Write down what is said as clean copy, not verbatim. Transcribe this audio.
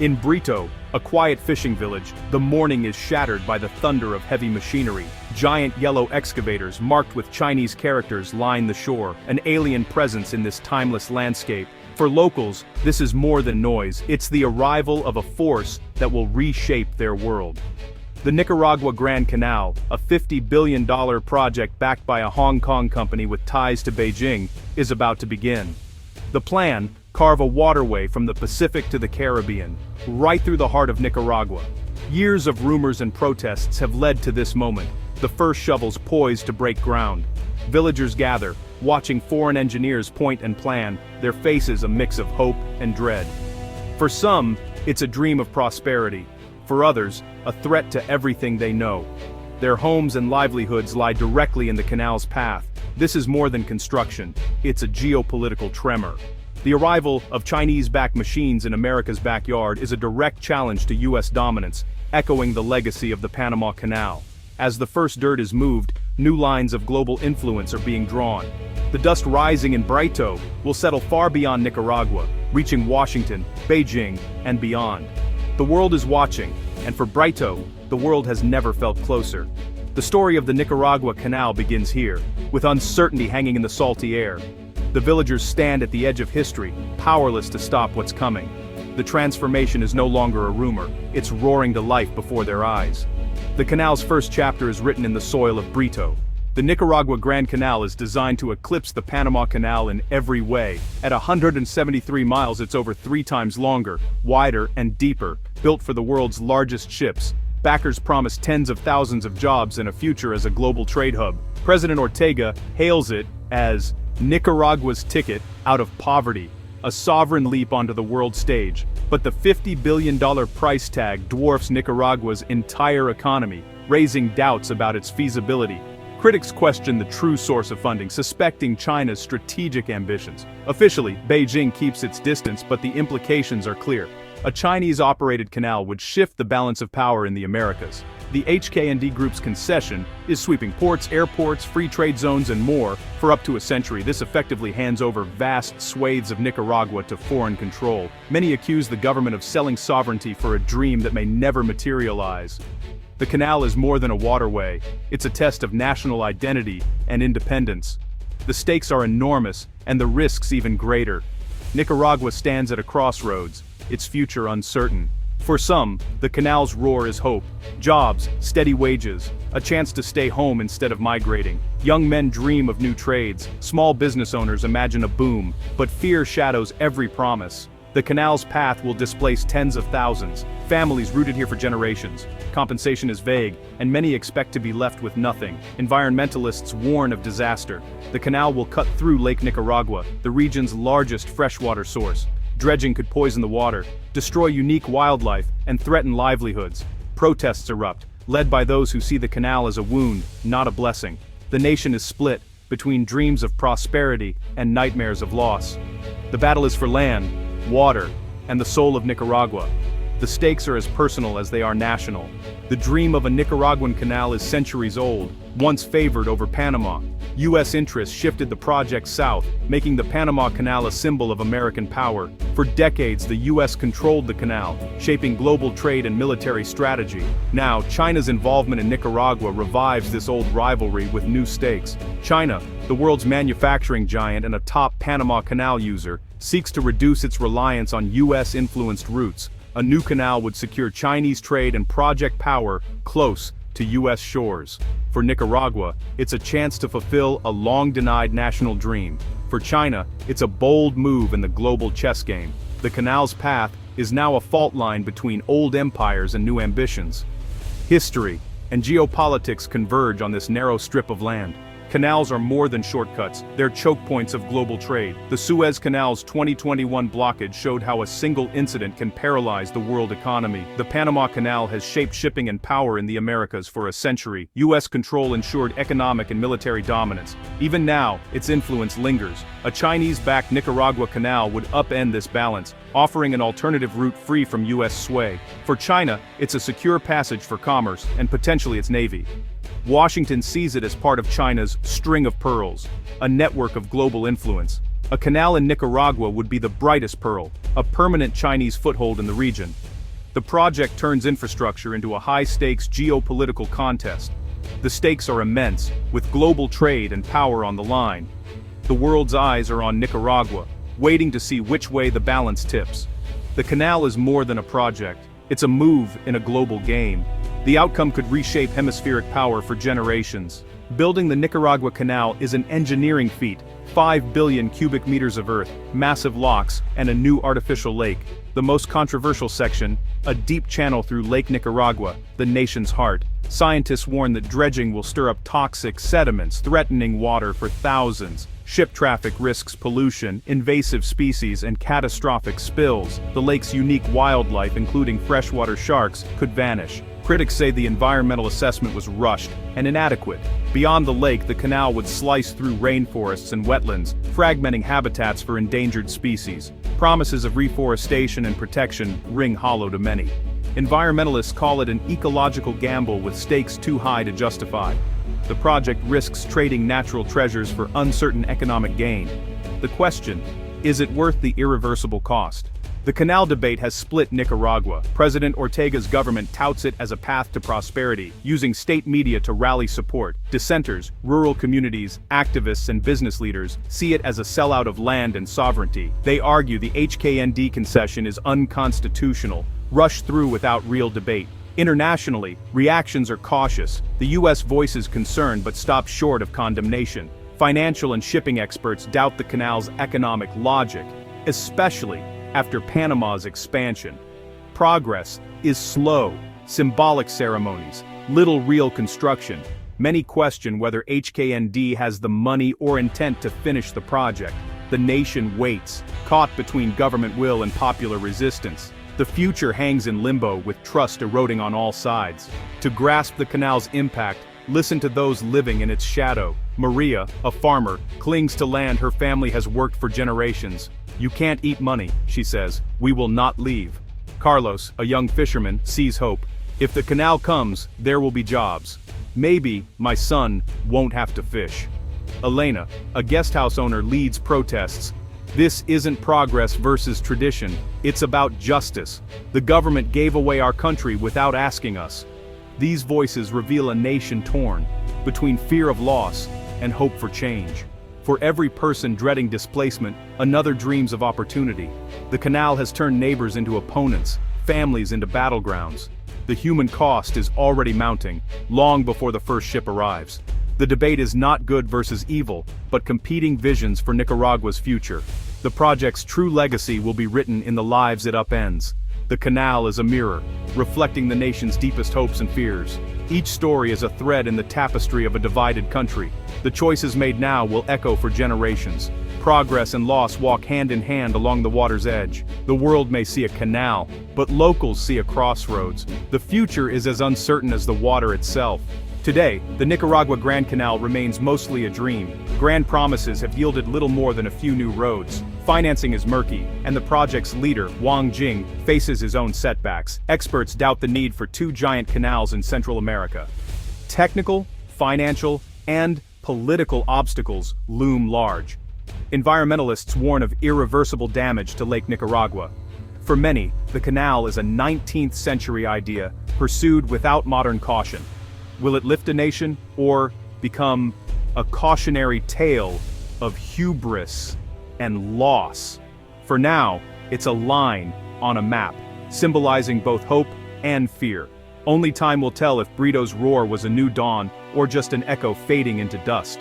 In Brito, a quiet fishing village, the morning is shattered by the thunder of heavy machinery. Giant yellow excavators marked with Chinese characters line the shore, an alien presence in this timeless landscape. For locals, this is more than noise, it's the arrival of a force that will reshape their world. The Nicaragua Canal, a $50 billion project backed by a Hong Kong company with ties to Beijing, is about to begin. The plan: carve a waterway from the Pacific to the Caribbean, right through the heart of Nicaragua. Years of rumors and protests have led to this moment, the first shovels poised to break ground. Villagers gather, watching foreign engineers point and plan, their faces a mix of hope and dread. For some, it's a dream of prosperity. For others, a threat to everything they know. Their homes and livelihoods lie directly in the canal's path. This is more than construction, it's a geopolitical tremor. The arrival of Chinese-backed machines in America's backyard is a direct challenge to U.S. dominance, echoing the legacy of the Panama Canal. As the first dirt is moved, new lines of global influence are being drawn. The dust rising in Brito will settle far beyond Nicaragua, reaching Washington, Beijing, and beyond. The world is watching, and for Brito, the world has never felt closer. The story of the Nicaragua Canal begins here, with uncertainty hanging in the salty air. The villagers stand at the edge of history, powerless to stop what's coming. The transformation is no longer a rumor, it's roaring to life before their eyes. The canal's first chapter is written in the soil of Brito. The Nicaragua Canal is designed to eclipse the Panama Canal in every way. At 173 miles, it's over 3 times longer, wider, and deeper, built for the world's largest ships. Backers promise tens of thousands of jobs and a future as a global trade hub. President Ortega hails it as Nicaragua's ticket out of poverty, a sovereign leap onto the world stage. But the $50 billion price tag dwarfs Nicaragua's entire economy, raising doubts about its feasibility. Critics question the true source of funding, suspecting China's strategic ambitions. Officially, Beijing keeps its distance, but the implications are clear. A Chinese-operated canal would shift the balance of power in the Americas. The HK&D Group's concession is sweeping ports, airports, free trade zones, and more for up to a century. This effectively hands over vast swathes of Nicaragua to foreign control. Many accuse the government of selling sovereignty for a dream that may never materialize. The canal is more than a waterway, it's a test of national identity and independence. The stakes are enormous, and the risks even greater. Nicaragua stands at a crossroads, its future uncertain. For some, the canal's roar is hope. Jobs, steady wages, a chance to stay home instead of migrating. Young men dream of new trades, small business owners imagine a boom, but fear shadows every promise. The canal's path will displace tens of thousands, families rooted here for generations. Compensation is vague, and many expect to be left with nothing. Environmentalists warn of disaster. The canal will cut through Lake Nicaragua, the region's largest freshwater source. Dredging could poison the water, destroy unique wildlife, and threaten livelihoods. Protests erupt, led by those who see the canal as a wound, not a blessing. The nation is split between dreams of prosperity and nightmares of loss. The battle is for land, water, and the soul of Nicaragua. The stakes are as personal as they are national. The dream of a Nicaraguan canal is centuries old, once favored over Panama. U.S. interests shifted the project south, making the Panama Canal a symbol of American power. For decades, the U.S. controlled the canal, shaping global trade and military strategy. Now, China's involvement in Nicaragua revives this old rivalry with new stakes. China, the world's manufacturing giant and a top Panama Canal user, seeks to reduce its reliance on U.S.-influenced routes. A new canal would secure Chinese trade and project power close to U.S. shores. For Nicaragua, it's a chance to fulfill a long-denied national dream. For China, it's a bold move in the global chess game. The canal's path is now a fault line between old empires and new ambitions. History and geopolitics converge on this narrow strip of land. Canals are more than shortcuts, they're choke points of global trade. The Suez Canal's 2021 blockage showed how a single incident can paralyze the world economy. The Panama Canal has shaped shipping and power in the Americas for a century. U.S. control ensured economic and military dominance. Even now, its influence lingers. A Chinese-backed Nicaragua Canal would upend this balance, offering an alternative route free from U.S. sway. For China, it's a secure passage for commerce and potentially its navy. Washington sees it as part of China's string of pearls, a network of global influence. A canal in Nicaragua would be the brightest pearl, a permanent Chinese foothold in the region. The project turns infrastructure into a high-stakes geopolitical contest. The stakes are immense, with global trade and power on the line. The world's eyes are on Nicaragua, waiting to see which way the balance tips. The canal is more than a project, it's a move in a global game. The outcome could reshape hemispheric power for generations. Building the Nicaragua Canal is an engineering feat, 5 billion cubic meters of earth, massive locks, and a new artificial lake. The most controversial section, a deep channel through Lake Nicaragua, the nation's heart. Scientists warn that dredging will stir up toxic sediments, threatening water for thousands. Ship traffic risks pollution, invasive species, and catastrophic spills. The lake's unique wildlife, including freshwater sharks, could vanish. Critics say the environmental assessment was rushed and inadequate. Beyond the lake, the canal would slice through rainforests and wetlands, fragmenting habitats for endangered species. Promises of reforestation and protection ring hollow to many. Environmentalists call it an ecological gamble with stakes too high to justify. The project risks trading natural treasures for uncertain economic gain. The question, is it worth the irreversible cost? The canal debate has split Nicaragua. President Ortega's government touts it as a path to prosperity, using state media to rally support. Dissenters, rural communities, activists, and business leaders see it as a sellout of land and sovereignty. They argue the HKND concession is unconstitutional, rushed through without real debate. Internationally, reactions are cautious. The US voices concern but stop short of condemnation. Financial and shipping experts doubt the canal's economic logic, especially after Panama's expansion. Progress is slow, symbolic ceremonies, little real construction. Many question whether HKND has the money or intent to finish the project. The nation waits, caught between government will and popular resistance. The future hangs in limbo with trust eroding on all sides. To grasp the canal's impact, listen to those living in its shadow. Maria, a farmer, clings to land her family has worked for generations. "You can't eat money," she says. "We will not leave." Carlos, a young fisherman, sees hope. "If the canal comes, there will be jobs. Maybe my son won't have to fish." Elena, a guesthouse owner, leads protests. "This isn't progress versus tradition, it's about justice. The government gave away our country without asking us." These voices reveal a nation torn between fear of loss and hope for change. For every person dreading displacement, another dreams of opportunity. The canal has turned neighbors into opponents, families into battlegrounds. The human cost is already mounting, long before the first ship arrives. The debate is not good versus evil, but competing visions for Nicaragua's future. The project's true legacy will be written in the lives it upends. The canal is a mirror, reflecting the nation's deepest hopes and fears. Each story is a thread in the tapestry of a divided country. The choices made now will echo for generations. Progress and loss walk hand in hand along the water's edge. The world may see a canal, but locals see a crossroads. The future is as uncertain as the water itself. Today, the Nicaragua Grand Canal remains mostly a dream. Grand promises have yielded little more than a few new roads. Financing is murky, and the project's leader, Wang Jing, faces his own setbacks. Experts doubt the need for 2 giant canals in Central America. Technical, financial, and political obstacles loom large. Environmentalists warn of irreversible damage to Lake Nicaragua. For many, the canal is a 19th century idea, pursued without modern caution. Will it lift a nation, or become a cautionary tale of hubris and loss? For now, it's a line on a map, symbolizing both hope and fear. Only time will tell if Brito's roar was a new dawn, or just an echo fading into dust.